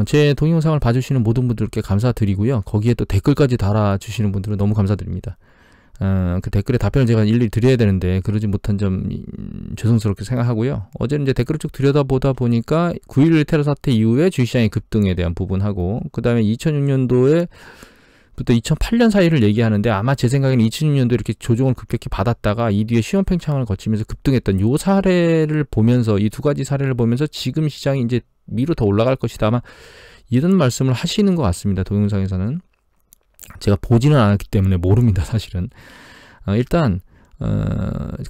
제 동영상을 봐주시는 모든 분들께 감사드리고요. 거기에 또 댓글까지 달아주시는 분들은 너무 감사드립니다. 그 댓글에 답변을 제가 일일이 드려야 되는데 그러지 못한 점 죄송스럽게 생각하고요. 어제는 이제 댓글을 쭉 들여다보다 보니까 9.11 테러 사태 이후에 주식시장의 급등에 대한 부분하고, 그 다음에 2006년도에 부터 2008년 사이를 얘기하는데, 아마 제 생각에는 2006년도에 이렇게 조정을 급격히 받았다가 이 뒤에 시험팽창을 거치면서 급등했던 요 사례를 보면서, 이 두 가지 사례를 보면서 지금 시장이 이제 위로 더 올라갈 것이다, 아마 이런 말씀을 하시는 것 같습니다. 동영상에서는. 제가 보지는 않았기 때문에 모릅니다, 사실은. 일단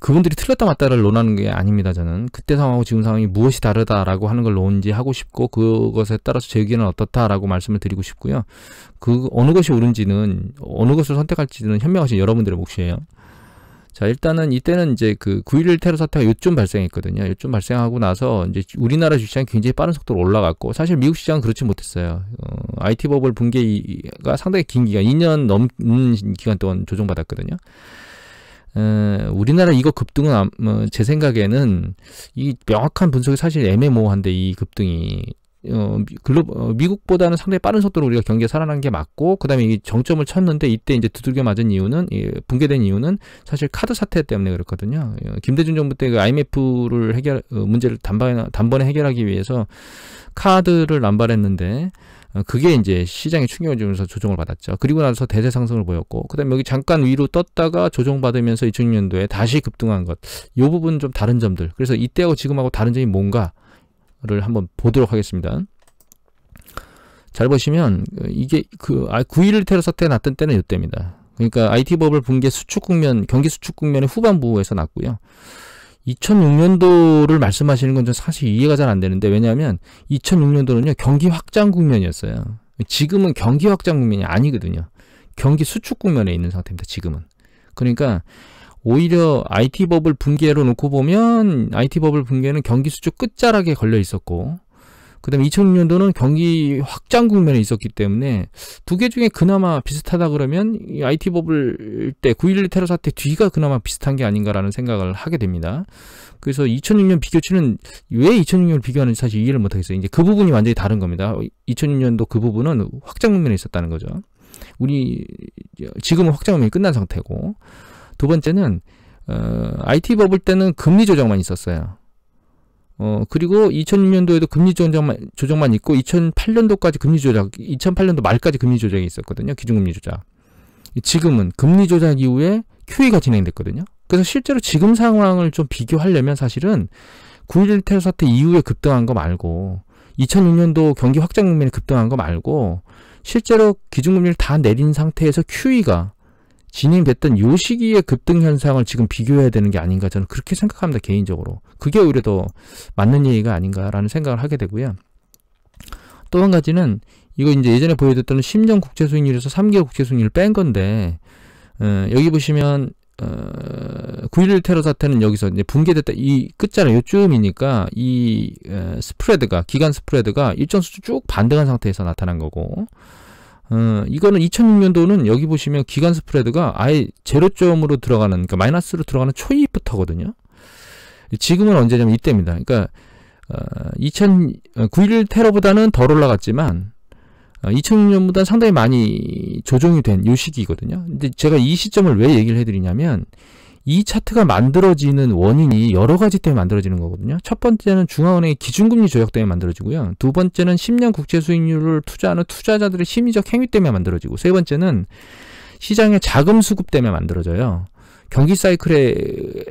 그분들이 틀렸다 맞다를 논하는 게 아닙니다. 저는 그때 상황하고 지금 상황이 무엇이 다르다라고 하는 걸 논지하고 싶고, 그것에 따라서 제 의견은 어떻다라고 말씀을 드리고 싶고요. 그 어느 것이 옳은지는, 어느 것을 선택할지는 현명하신 여러분들의 몫이에요. 자, 일단은 이때는 이제 그 9.11 테러 사태가 요쯤 발생했거든요. 요쯤 발생하고 나서 이제 우리나라 주식시장이 굉장히 빠른 속도로 올라갔고, 사실 미국 시장은 그렇지 못했어요. IT 버블 붕괴가 상당히 긴 기간, 2년 넘는 기간 동안 조정받았거든요. 우리나라 이거 급등은 제 생각에는 이 명확한 분석이 사실 애매모호한데, 이 급등이 미국보다는 상당히 빠른 속도로 우리가 경기가 살아난 게 맞고, 그 다음에 이 정점을 쳤는데 이때 이제 두들겨 맞은 이유는, 붕괴된 이유는 사실 카드 사태 때문에 그렇거든요. 김대중 정부 때 그 IMF를 문제를 단번에 해결하기 위해서 카드를 남발했는데, 그게 이제 시장에 충격을 주면서 조정을 받았죠. 그리고 나서 대세 상승을 보였고, 그 다음에 여기 잠깐 위로 떴다가 조정받으면서 2006년도에 다시 급등한 것, 이 부분 좀 다른 점들, 그래서 이때하고 지금하고 다른 점이 뭔가 를 한번 보도록 하겠습니다. 잘 보시면 이게 9.11 테러 사태가 났던 때는 이때입니다. 그러니까 IT 버블 붕괴 수축 국면, 경기 수축 국면의 후반부에서 났고요. 2006년도를 말씀하시는 건 좀 사실 이해가 잘 안 되는데, 왜냐하면 2006년도는요 경기 확장 국면이었어요. 지금은 경기 확장 국면이 아니거든요. 경기 수축 국면에 있는 상태입니다, 지금은. 그러니까 오히려 IT 버블 붕괴로 놓고 보면, IT 버블 붕괴는 경기 수축 끝자락에 걸려 있었고, 그 다음에 2006년도는 경기 확장 국면에 있었기 때문에 두 개 중에 그나마 비슷하다 그러면 이 IT 버블 때 9.11 테러 사태 뒤가 그나마 비슷한 게 아닌가라는 생각을 하게 됩니다. 그래서 2006년 비교치는 왜 2006년을 비교하는지 사실 이해를 못하겠어요. 이제 그 부분이 완전히 다른 겁니다. 2006년도 그 부분은 확장 국면에 있었다는 거죠. 지금은 확장 국면이 끝난 상태고, 두 번째는 IT 버블 때는 금리 조정만 있었어요. 그리고 2006년도에도 금리 조정만 있고, 2008년도까지 금리 조작, 2008년도 말까지 금리 조정이 있었거든요. 기준금리 조작. 지금은 금리 조작 이후에 QE가 진행됐거든요. 그래서 실제로 지금 상황을 좀 비교하려면 사실은 9.11 테러 사태 이후에 급등한 거 말고, 2006년도 경기 확장 국면에 급등한 거 말고, 실제로 기준금리를 다 내린 상태에서 QE가 진행됐던 이 시기의 급등 현상을 지금 비교해야 되는 게 아닌가, 저는 그렇게 생각합니다, 개인적으로. 그게 오히려 더 맞는 얘기가 아닌가라는 생각을 하게 되고요. 또 한 가지는, 이거 이제 예전에 보여줬던 10년 국채 수익률에서 3개월 국채 수익률을 뺀 건데, 여기 보시면 9.11 테러 사태는 여기서 이제 붕괴됐다, 이 끝자락 요쯤이니까 이 스프레드가, 기간 스프레드가 일정 수준 쭉 반등한 상태에서 나타난 거고, 이거는 2006년도는 여기 보시면 기간 스프레드가 아예 제로점으로 들어가는, 그러니까 마이너스로 들어가는 초입부터거든요. 지금은 언제냐면 이때입니다. 그러니까 9.11 테러보다는 덜 올라갔지만 2006년보다 상당히 많이 조정이 된 이 시기거든요. 근데 제가 이 시점을 왜 얘기를 해드리냐면, 이 차트가 만들어지는 원인이 여러 가지 때문에 만들어지는 거거든요. 첫 번째는 중앙은행의 기준금리 조작 때문에 만들어지고요. 두 번째는 10년 국채 수익률을 투자하는 투자자들의 심리적 행위 때문에 만들어지고, 세 번째는 시장의 자금 수급 때문에 만들어져요. 경기 사이클에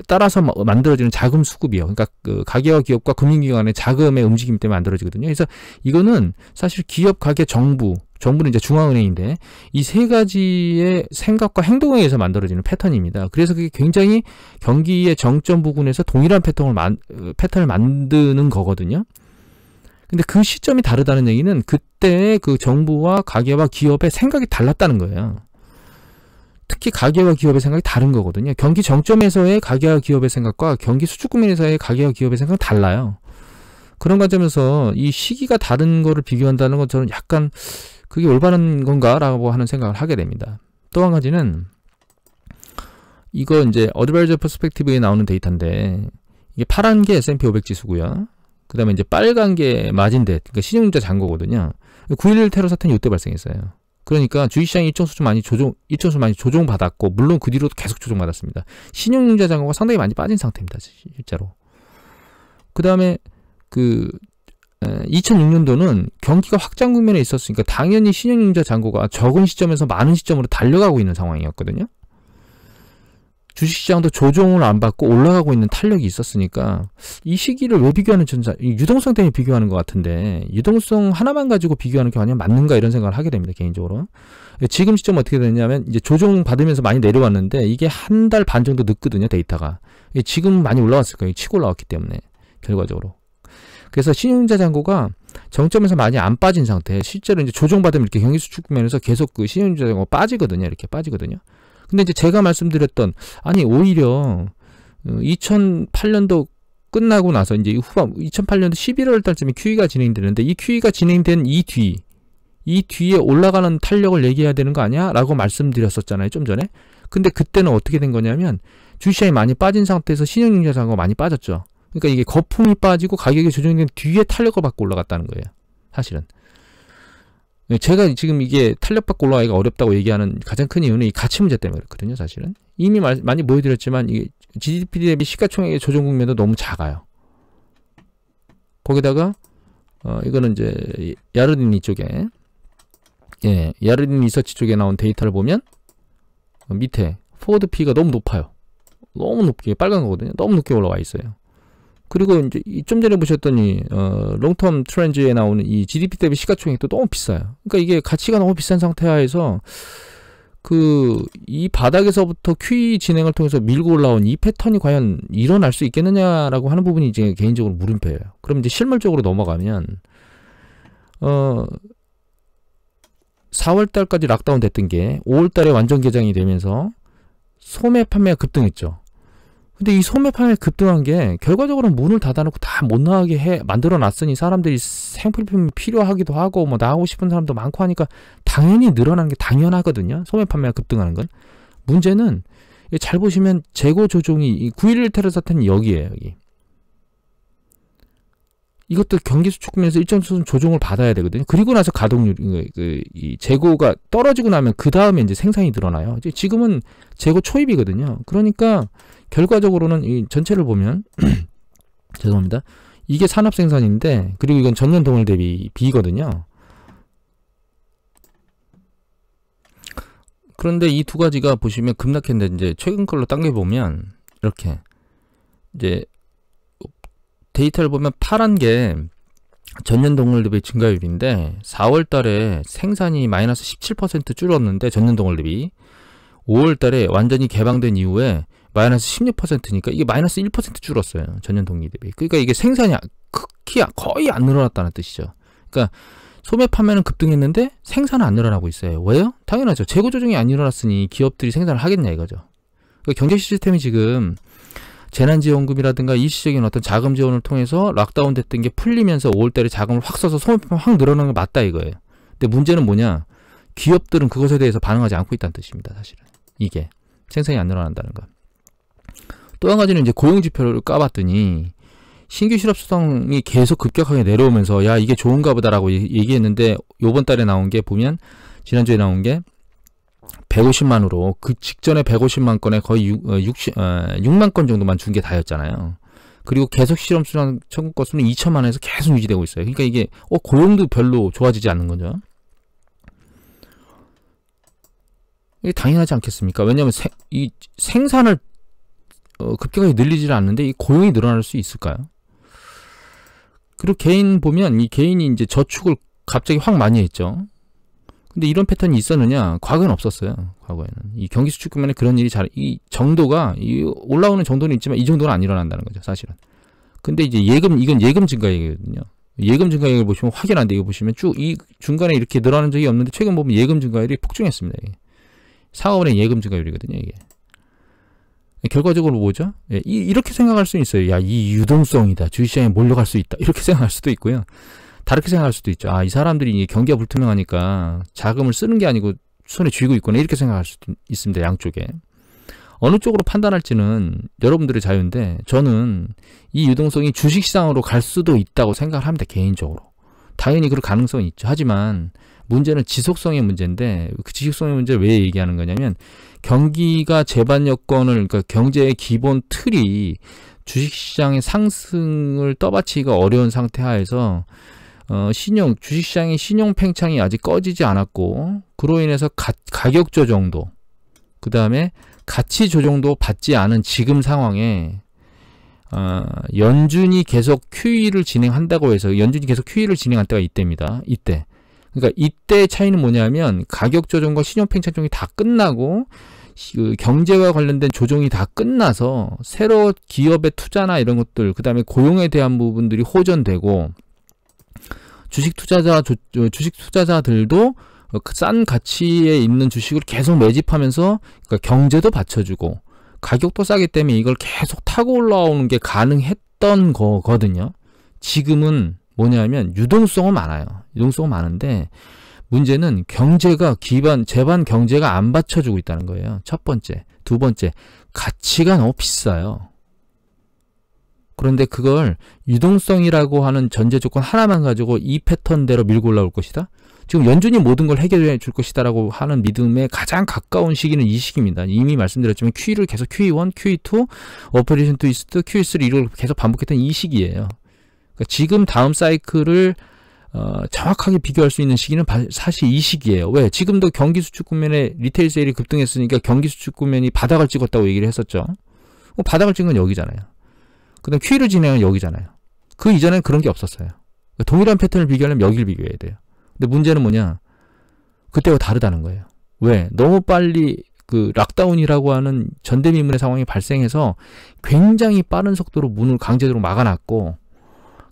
따라서 만들어지는 자금 수급이요. 그러니까 그 가계와 기업과 금융기관의 자금의 움직임 때문에 만들어지거든요. 그래서 이거는 사실 기업, 가계, 정부는 이제 중앙은행인데, 이 세 가지의 생각과 행동에 의해서 만들어지는 패턴입니다. 그래서 그게 굉장히 경기의 정점 부근에서 동일한 패턴을 만드는 거거든요. 근데 그 시점이 다르다는 얘기는 그때 그 정부와 가계와 기업의 생각이 달랐다는 거예요. 특히 가계와 기업의 생각이 다른 거거든요. 경기 정점에서의 가계와 기업의 생각과 경기 수축 국면에서의 가계와 기업의 생각은 달라요. 그런 관점에서 이 시기가 다른 거를 비교한다는 건 저는 약간 그게 올바른 건가라고 하는 생각을 하게 됩니다. 또 한 가지는, 이거 이제 어드바이저 퍼스펙티브에 나오는 데이터인데, 이게 파란 게 S&P 500 지수고요. 그 다음에 이제 빨간 게 마진댓, 그러니까 신용융자 잔고거든요. 9.11 테러 사태는 이때 발생했어요. 그러니까 주식시장이 일정수 많이 조정받았고, 물론 그 뒤로도 계속 조정받았습니다. 신용융자 잔고가 상당히 많이 빠진 상태입니다, 실제로. 그 다음에 2006년도는 경기가 확장 국면에 있었으니까 당연히 신용융자 잔고가 적은 시점에서 많은 시점으로 달려가고 있는 상황이었거든요. 주식시장도 조정을 안 받고 올라가고 있는 탄력이 있었으니까 이 시기를 왜 비교하는 유동성 때문에 비교하는 것 같은데, 유동성 하나만 가지고 비교하는 게 아니면 맞는가 이런 생각을 하게 됩니다, 개인적으로. 지금 시점 어떻게 되냐면 이제 조정 받으면서 많이 내려왔는데 이게 한 달 반 정도 늦거든요, 데이터가. 지금 많이 올라왔을 거예요, 치고 올라왔기 때문에 결과적으로. 그래서 신용융자 잔고가 정점에서 많이 안 빠진 상태, 실제로 이제 조정받으면 이렇게 경기 수축 국면에서 계속 그 신용융자 잔고가 빠지거든요, 이렇게 빠지거든요. 근데 이제 제가 말씀드렸던, 아니 오히려 2008년도 끝나고 나서 이제 후반 2008년도 11월 달쯤에 QE가 진행되는데, 이 QE가 진행된 이 뒤에 올라가는 탄력을 얘기해야 되는 거 아니야? 라고 말씀드렸었잖아요, 좀 전에. 근데 그때는 어떻게 된 거냐면 주식시장이 많이 빠진 상태에서 신용융자 잔고가 많이 빠졌죠. 그러니까 이게 거품이 빠지고 가격이 조정된 뒤에 탄력을 받고 올라갔다는 거예요, 사실은. 제가 지금 이게 탄력받고 올라가기가 어렵다고 얘기하는 가장 큰 이유는 이 가치 문제 때문에 그렇거든요, 사실은. 이미 많이 보여드렸지만 이게 GDP 대비 시가총액의 조정 국면도 너무 작아요. 거기다가 이거는 이제 야르디니 쪽에, 야르디니 리서치 쪽에 나온 데이터를 보면 밑에 포워드 P가 너무 높아요. 너무 높게, 빨간 거거든요. 너무 높게 올라와 있어요. 그리고 이제 좀 전에 보셨더니 롱텀 트렌드에 나오는 이 GDP 대비 시가총액도 너무 비싸요. 그러니까 이게 가치가 너무 비싼 상태하에서 이 바닥에서부터 QE 진행을 통해서 밀고 올라온 이 패턴이 과연 일어날 수 있겠느냐라고 하는 부분이 이제 개인적으로 물음표예요. 그럼 이제 실물적으로 넘어가면 4월 달까지 락다운 됐던 게 5월 달에 완전 개장이 되면서 소매 판매가 급등했죠. 근데 이 소매 판매 급등한 게 결과적으로는 문을 닫아놓고 다 못 나가게 만들어 놨으니 사람들이 생필품이 필요하기도 하고 뭐 나가고 싶은 사람도 많고 하니까 당연히 늘어나는 게 당연하거든요, 소매 판매가 급등하는 건. 문제는 잘 보시면 재고 조정이, 이 9.11 테러 사태는 여기에요, 여기. 이것도 경기 수축 국면에서 일정 수준 조정을 받아야 되거든요. 그리고 나서 가동률, 이 재고가 떨어지고 나면 그 다음에 이제 생산이 늘어나요. 지금은 재고 초입이거든요. 그러니까 결과적으로는 이 전체를 보면 죄송합니다. 이게 산업 생산인데, 그리고 이건 전년 동월 대비 B거든요. 그런데 이 두 가지가 보시면 급락했는데, 이제 최근 걸로 당겨 보면 이렇게 이제 데이터를 보면 파란 게 전년 동월 대비 증가율인데, 4월 달에 생산이 마이너스 17% 줄었는데 전년 동월 대비, 5월 달에 완전히 개방된 이후에 마이너스 16%니까 이게 마이너스 1% 줄었어요, 전년 동기 대비. 그러니까 이게 생산이 거의 안 늘어났다는 뜻이죠. 그러니까 소매 판매는 급등했는데 생산은 안 늘어나고 있어요. 왜요? 당연하죠. 재고 조정이 안 일어났으니 기업들이 생산을 하겠냐 이거죠. 그러니까 경제 시스템이 지금 재난지원금이라든가 일시적인 어떤 자금 지원을 통해서 락다운 됐던 게 풀리면서 5월달에 자금을 확 써서 소매 판매 확 늘어나는 게 맞다 이거예요. 근데 문제는 뭐냐? 기업들은 그것에 대해서 반응하지 않고 있다는 뜻입니다, 사실은. 이게 생산이 안 늘어난다는 거. 또 한 가지는 이제 고용지표를 까봤더니 신규 실업 수당이 계속 급격하게 내려오면서 야 이게 좋은가 보다라고 얘기했는데, 요번 달에 나온 게 보면 지난주에 나온 게 150만으로 그 직전에 150만 건에 거의 6만 건 정도만 준 게 다였잖아요. 그리고 계속 실업 수당 청구 건수는 2천만에서 계속 유지되고 있어요. 그러니까 이게 고용도 별로 좋아지지 않는 거죠. 이게 당연하지 않겠습니까? 왜냐하면 이 생산을 급격하게 늘리지를 않는데 이 고용이 늘어날 수 있을까요? 그리고 개인 보면 이 개인이 이제 저축을 갑자기 확 많이 했죠. 근데 이런 패턴이 있었느냐? 과거에는 없었어요. 과거에는 이 경기 수축 국면에 그런 일이 이 정도가 올라오는 정도는 있지만 이 정도는 안 일어난다는 거죠, 사실은. 근데 이제 이건 예금 증가액이거든요. 예금 증가액을 보시면 확연한데, 이거 보시면 쭉 이 중간에 이렇게 늘어난 적이 없는데 최근 보면 예금 증가율이 폭증했습니다. 이게 4월의 예금 증가율이거든요, 이게. 결과적으로 뭐죠? 이렇게 생각할 수 있어요. 야, 이 유동성이다. 주식시장에 몰려갈 수 있다. 이렇게 생각할 수도 있고요. 다르게 생각할 수도 있죠. 아, 이 사람들이 경기가 불투명하니까 자금을 쓰는 게 아니고 손에 쥐고 있구나. 이렇게 생각할 수도 있습니다, 양쪽에. 어느 쪽으로 판단할지는 여러분들의 자유인데 저는 이 유동성이 주식시장으로 갈 수도 있다고 생각을 합니다. 개인적으로. 당연히 그럴 가능성이 있죠. 하지만 문제는 지속성의 문제인데 그 지속성의 문제를 왜 얘기하는 거냐면 경기가 재반 여건을 그러니까 경제의 기본 틀이 주식시장의 상승을 떠받치기가 어려운 상태 하에서 주식시장의 신용 팽창이 아직 꺼지지 않았고 그로 인해서 가격 조정도 그 다음에 가치 조정도 받지 않은 지금 상황에 연준이 계속 QE를 진행한다고 해서 연준이 계속 QE를 진행할 때가 이때입니다. 이때. 그러니까 이때 차이는 뭐냐면 가격 조정과 신용 팽창 조정이 다 끝나고 그 경제와 관련된 조정이 다 끝나서 새로 기업의 투자나 이런 것들 그 다음에 고용에 대한 부분들이 호전되고 주식 투자자들도 싼 가치에 있는 주식을 계속 매집하면서 그러니까 경제도 받쳐주고 가격도 싸기 때문에 이걸 계속 타고 올라오는 게 가능했던 거거든요. 지금은 뭐냐면 유동성은 많아요. 유동성은 많은데 문제는 경제가 재반 경제가 안 받쳐주고 있다는 거예요. 첫 번째. 두 번째, 가치가 너무 비싸요. 그런데 그걸 유동성이라고 하는 전제 조건 하나만 가지고 이 패턴대로 밀고 올라올 것이다. 지금 연준이 모든 걸 해결해 줄 것이다 라고 하는 믿음에 가장 가까운 시기는 이 시기입니다. 이미 말씀드렸지만 QE를 계속 QE1, QE2, 오퍼레이션 트위스트, QE3 이걸 계속 반복했던 이 시기예요. 그러니까 지금 다음 사이클을 정확하게 비교할 수 있는 시기는 사실 이 시기예요. 왜? 지금도 경기 수축 국면에 리테일 세일이 급등했으니까 경기 수축 국면이 바닥을 찍었다고 얘기를 했었죠. 바닥을 찍은 건 여기잖아요. 그 다음 QE를 진행한 여기잖아요. 그 이전에는 그런 게 없었어요. 그러니까 동일한 패턴을 비교하려면 여기를 비교해야 돼요. 근데 문제는 뭐냐? 그때와 다르다는 거예요. 왜? 너무 빨리 그 락다운이라고 하는 전대미문의 상황이 발생해서 굉장히 빠른 속도로 문을 강제적으로 막아놨고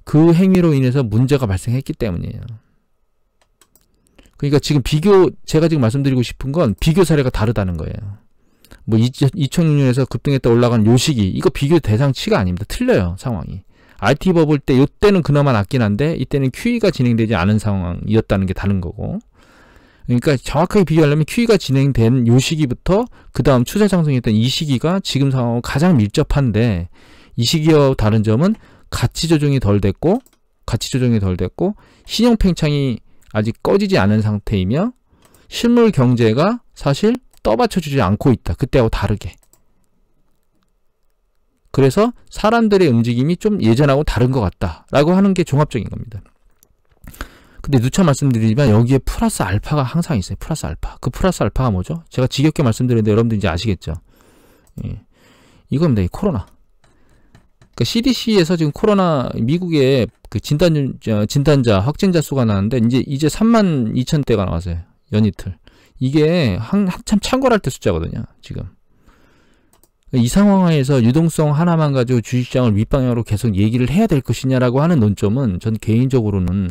그 행위로 인해서 문제가 발생했기 때문이에요. 그러니까 지금 제가 지금 말씀드리고 싶은 건 비교 사례가 다르다는 거예요. 뭐 2006년에서 급등했다 올라간 요 시기 이거 비교 대상치가 아닙니다. 틀려요. 상황이. IT 버블 때 요때는 그나마 낫긴 한데 이때는 QE가 진행되지 않은 상황이었다는 게 다른 거고 그러니까 정확하게 비교하려면 QE가 진행된 요 시기부터 그 다음 추세 상승했던 이 시기가 지금 상황하고 가장 밀접한데 이 시기와 다른 점은 가치 조정이 덜 됐고 신용 팽창이 아직 꺼지지 않은 상태이며 실물 경제가 사실 떠받쳐주지 않고 있다. 그때하고 다르게. 그래서 사람들의 움직임이 좀 예전하고 다른 것 같다라고 하는 게 종합적인 겁니다. 근데 누차 말씀드리지만 여기에 플러스 알파가 항상 있어요. 플러스 알파. 그 플러스 알파가 뭐죠? 제가 지겹게 말씀드렸는데 여러분들 이제 아시겠죠? 예. 이겁니다. 이 코로나. 그러니까 CDC에서 지금 코로나 미국의 그 진단자 확진자 수가 나왔는데 이제 32,000대가 나왔어요. 연이틀. 이게 한참 창궐할 때 숫자거든요. 지금. 이 상황에서 유동성 하나만 가지고 주식시장을 윗방향으로 계속 얘기를 해야 될 것이냐라고 하는 논점은 전 개인적으로는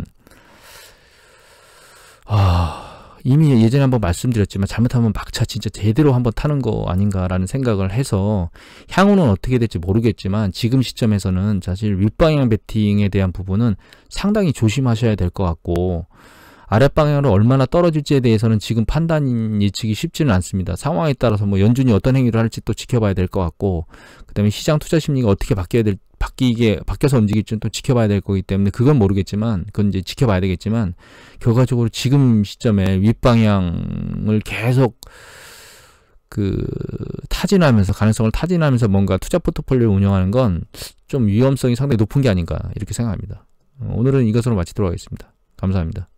이미 예전에 한번 말씀드렸지만 잘못하면 막차 진짜 제대로 한번 타는 거 아닌가라는 생각을 해서 향후는 어떻게 될지 모르겠지만 지금 시점에서는 사실 윗방향 베팅에 대한 부분은 상당히 조심하셔야 될 것 같고 아랫방향으로 얼마나 떨어질지에 대해서는 지금 판단 예측이 쉽지는 않습니다. 상황에 따라서 뭐 연준이 어떤 행위를 할지 또 지켜봐야 될 것 같고 그다음에 시장 투자 심리가 어떻게 바뀌어서 움직일지는 또 지켜봐야 될 거기 때문에 그건 모르겠지만 그건 이제 지켜봐야 되겠지만 결과적으로 지금 시점에 윗방향을 계속 타진하면서 가능성을 타진하면서 뭔가 투자 포트폴리오를 운영하는 건 좀 위험성이 상당히 높은 게 아닌가 이렇게 생각합니다. 오늘은 이것으로 마치도록 하겠습니다. 감사합니다.